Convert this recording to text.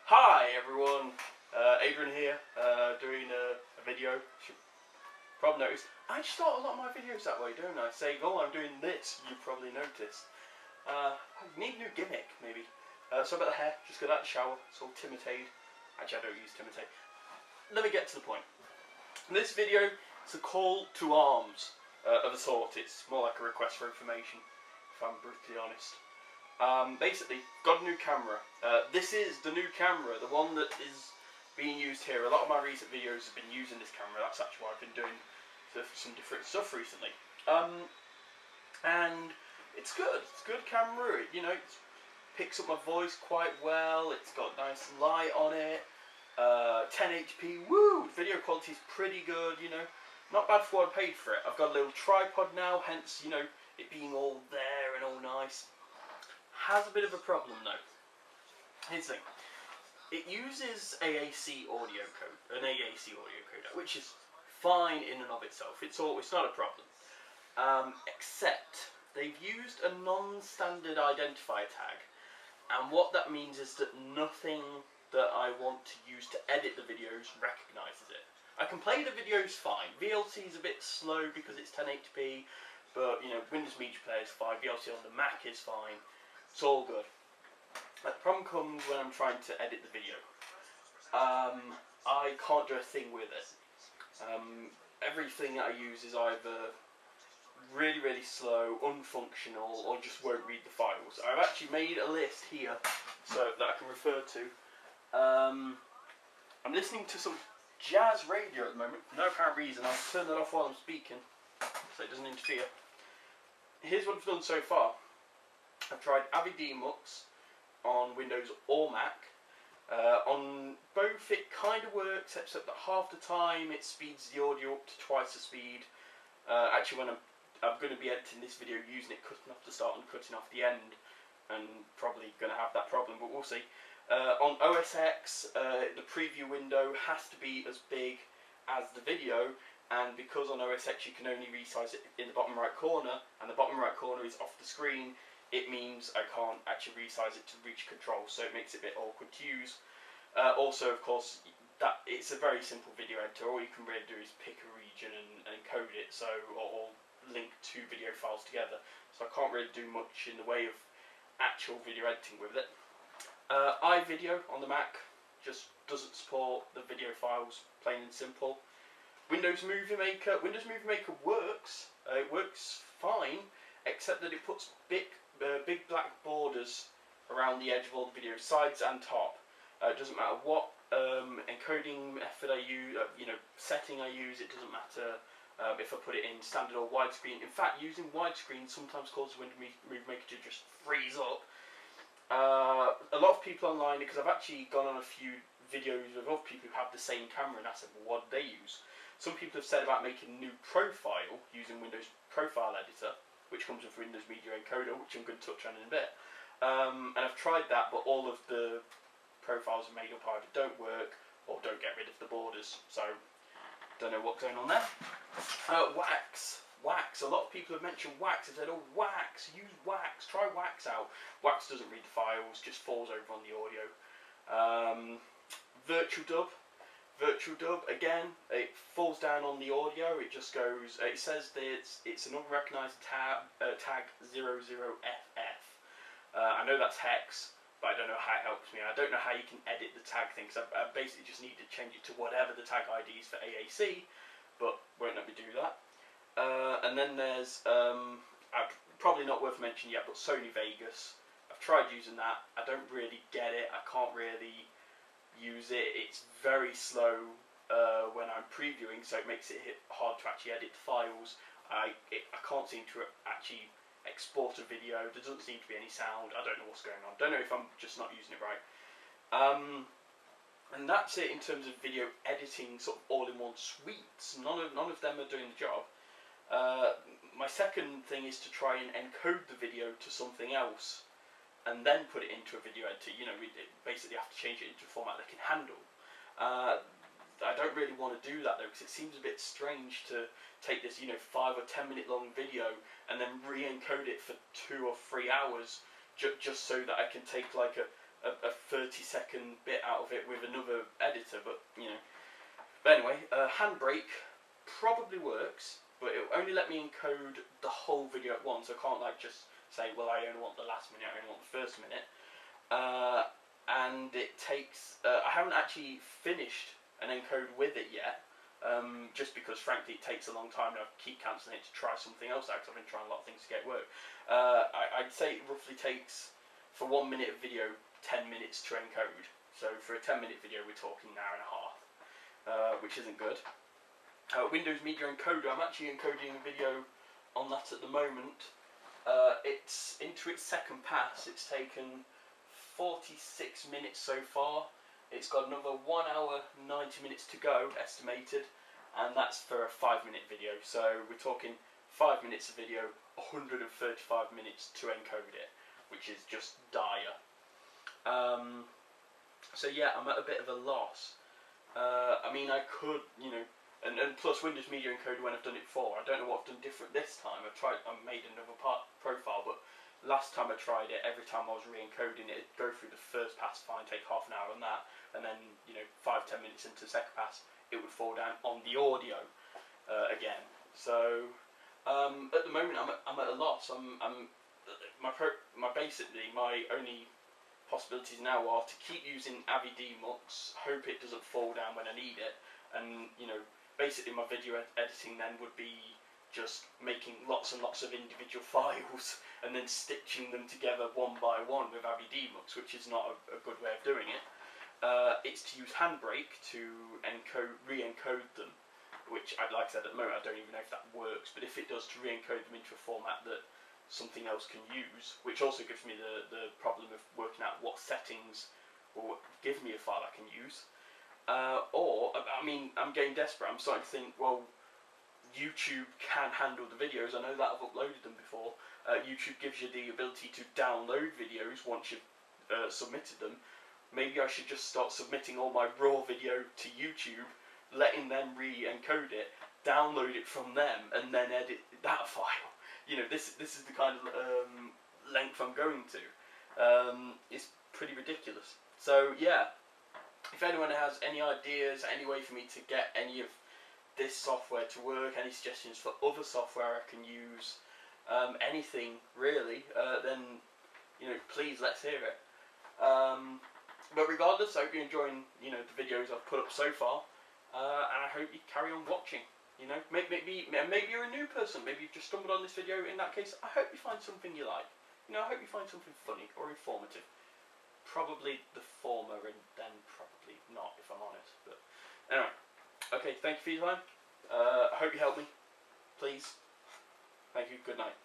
Hi everyone, Adrian here, doing a video. Probably noticed, I just start a lot of my videos that way, don't I? Saying, oh, I'm doing this, you probably noticed. I need a new gimmick, maybe. So about the hair, just got out of the shower, it's all Timotade. Actually, I don't use Timotade. Let me get to the point. In this video, it's a call to arms of a sort. It's more like a request for information, if I'm brutally honest. Basically, got a new camera. This is the new camera, the one that is being used here. A lot of my recent videos have been using this camera. That's actually what I've been doing for some different stuff recently. And it's good. It's a good camera. It picks up my voice quite well. It's got nice light on it. 10 HP. Woo! Video quality is pretty good. Not bad for what I paid for it. I've got a little tripod now, hence it being all there and all nice. Has a bit of a problem though. Here's the thing. It uses an AAC audio code, which is fine in and of itself. It's not a problem. Except they've used a non-standard identifier tag, and what that means is that nothing that I want to use to edit the videos recognises it. I can play the videos fine. VLC is a bit slow because it's 1080p, but Windows Media Player is fine. VLC on the Mac is fine. It's all good. The problem comes when I'm trying to edit the video. I can't do a thing with it. Everything that I use is either really, really slow, unfunctional, or just won't read the files. I've actually made a list here so that I can refer to. I'm listening to some jazz radio at the moment, for no apparent reason. I'll turn that off while I'm speaking so it doesn't interfere. Here's what I've done so far. I've tried AviDemux on Windows or Mac. On both it kind of works, except that half the time it speeds the audio up to twice the speed. Actually, when I'm going to be editing this video using it, cutting off the start and cutting off the end, and probably going to have that problem, but we'll see. On OS X, the preview window has to be as big as the video, and because on OS X you can only resize it in the bottom right corner, and the bottom right corner is off the screen, it means I can't actually resize it to reach control, so it makes it a bit awkward to use. Also, of course, that it's a very simple video editor. All you can really do is pick a region and encode it, or link two video files together. So I can't really do much in the way of actual video editing with it. iVideo on the Mac just doesn't support the video files, plain and simple. Windows Movie Maker works. It works fine, except that it puts big black borders around the edge of all the video, sides and top. It doesn't matter what encoding method I use, setting I use. It doesn't matter if I put it in standard or widescreen. In fact, using widescreen sometimes causes Windows Movie Maker to just freeze up. A lot of people online, because I've actually gone on a few videos of other people who have the same camera, and I said, well, what do they use? Some people have said about making a new profile using Windows Profile Editor, which comes with Windows Media Encoder, which I'm going to touch on in a bit. And I've tried that, but all of the profiles are made up either don't work or don't get rid of the borders. So, don't know what's going on there. Wax. A lot of people have mentioned Wax. They've said, oh, Wax, use Wax, try Wax out. Wax doesn't read the files, just falls over on the audio. Virtual Dub, again, it falls down on the audio. It just goes, it says that it's an unrecognized tag 00FF. I know that's hex, but I don't know how it helps me. I don't know how you can edit the tag thing, because I basically just need to change it to whatever the tag ID is for AAC, but won't let me do that. And then there's, probably not worth mentioning yet, but Sony Vegas. I've tried using that. I don't really get it. I can't really use it. It's very slow when I'm previewing, so it makes it hard to actually edit the files. I can't seem to actually export a video. There doesn't seem to be any sound. I don't know what's going on. Don't know if I'm just not using it right. And that's it in terms of video editing, sort of all-in-one suites. None of them are doing the job. My second thing is to try and encode the video to something else and then put it into a video editor. Basically have to change it into a format that can handle. I don't really want to do that though, because it seems a bit strange to take this 5 or 10 minute long video and then re-encode it for 2 or 3 hours just so that I can take like a a 30-second bit out of it with another editor, but you know. But anyway, Handbrake probably works, but it will only let me encode the whole video at once. I can't like just say, well, I only want the last minute, I only want the first minute. And it takes, I haven't actually finished an encode with it yet, just because frankly it takes a long time and I keep cancelling it to try something else out, because I've been trying a lot of things to get work. I'd say it roughly takes, for 1 minute of video, 10 minutes to encode. So for a 10-minute video we're talking an hour and a half, which isn't good. Windows Media Encoder, I'm actually encoding a video on that at the moment. It's into its second pass. It's taken 46 minutes so far. It's got another 1 hour 90 minutes to go estimated, and that's for a 5-minute video. So we're talking 5 minutes of video, 135 minutes to encode it, which is just dire. So yeah, I'm at a bit of a loss. I mean, I could, you know, and plus Windows Media Encoder, when I've done it before, I don't know what I've done different this time. I made another profile, but last time I tried it, every time I was re-encoding it, it'd go through the first pass fine, take half an hour on that, and then, you know, 5-10 minutes into the second pass, it would fall down on the audio again. So at the moment, I'm at a loss. Basically my only possibilities now are to keep using AviDemux, hope it doesn't fall down when I need it, and you know, basically my video editing then would be just making lots and lots of individual files and then stitching them together one by one with AviDemux, which is not a good way of doing it. It's to use Handbrake to re-encode them, which, like I said, at the moment I don't even know if that works, but if it does, to re-encode them into a format that something else can use, which also gives me the problem of working out what settings will give me a file I can use. Or, I mean, I'm getting desperate. I'm starting to think, well, YouTube can handle the videos. I know that I've uploaded them before. YouTube gives you the ability to download videos once you've submitted them. Maybe I should just start submitting all my raw video to YouTube, letting them re-encode it, download it from them, and then edit that file. You know, this is the kind of length I'm going to. It's pretty ridiculous. So yeah, if anyone has any ideas, any way for me to get any of this software to work, any suggestions for other software I can use, anything really, then you know, please let's hear it. But regardless, I hope you're enjoying, you know, the videos I've put up so far, and I hope you carry on watching. You know, maybe you're a new person, maybe you've just stumbled on this video. In that case, I hope you find something you like. You know, I hope you find something funny or informative. Probably the former, and then probably not, if I'm honest. But anyway, okay, thank you for your time. I hope you help me. Please. Thank you, good night.